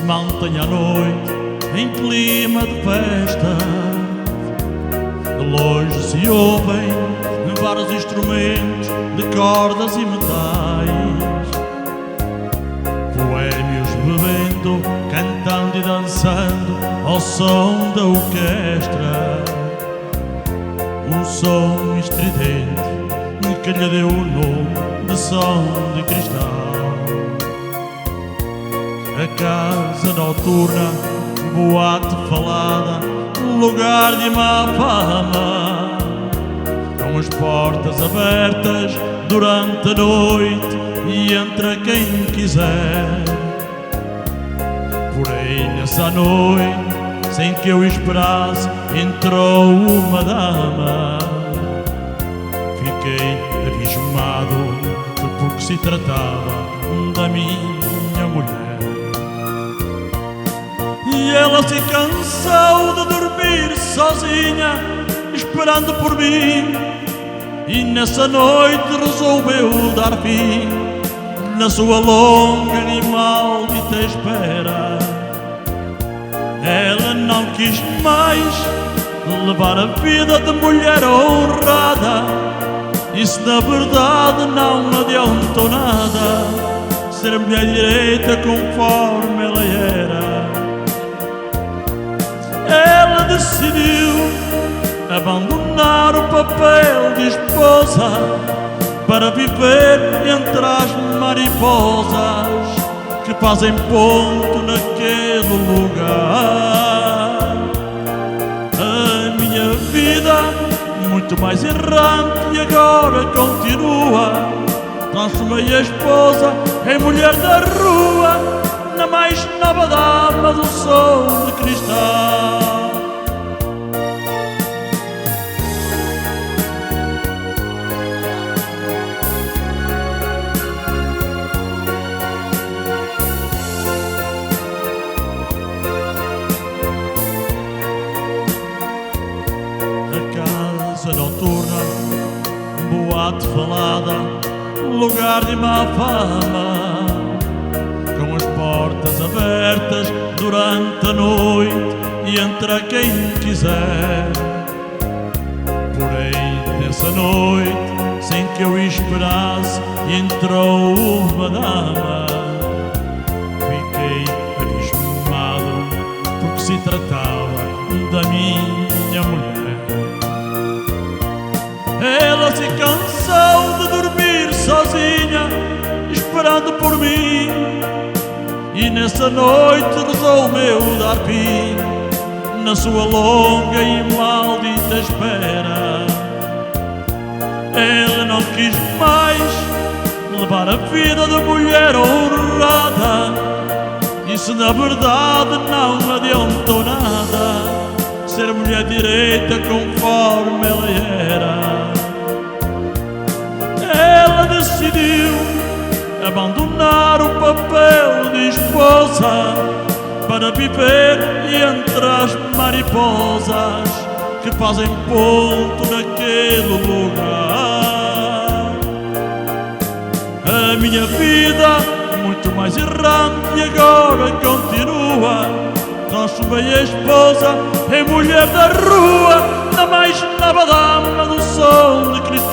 mantém à noite em clima de festa. De longe se ouvem vários instrumentos de cordas e metais, boémios bebendo, cantando e dançando ao som da orquestra. Um som estridente que lhe deu o nome de som de cristal. A casa noturna, boate falada, lugar de má fama, com as portas abertas durante a noite e entra quem quiser. Porém, nessa noite, sem que eu esperasse, entrou uma dama. Fiquei abismado, porque se tratava da minha mulher. E ela se cansou de dormir sozinha, esperando por mim, e nessa noite resolveu dar fim na sua longa e maldita espera. Ela não quis mais levar a vida de mulher honrada. Isso na verdade não adiantou nada, ser mulher direita conforme ela era. Ela decidiu abandonar o papel de esposa para viver entre as mariposas que fazem ponto naquele lugar. A minha vida, muito mais errante, e agora continua. Transformei a esposa em mulher da rua, na mais nova dama do som de cristal. Noturna, boate falada, lugar de má fama, com as portas abertas durante a noite e entra quem quiser. Porém, nessa noite, sem que eu esperasse, entrou uma dama. Fiquei abismado, porque se tratava da minha mulher. Ela se cansou de dormir sozinha, esperando por mim, e nessa noite resolveu dar fim na sua longa e maldita espera. Ela não quis mais levar a vida de mulher honrada. Isso na verdade não adiantou nada, ser mulher direita conforme ela era. Ela decidiu abandonar o papel de esposa para viver entre as mariposas que fazem ponto naquele lugar. A minha vida, muito mais errante, e agora continua. Transformei a esposa em mulher da rua, na mais nova dama do som de cristal.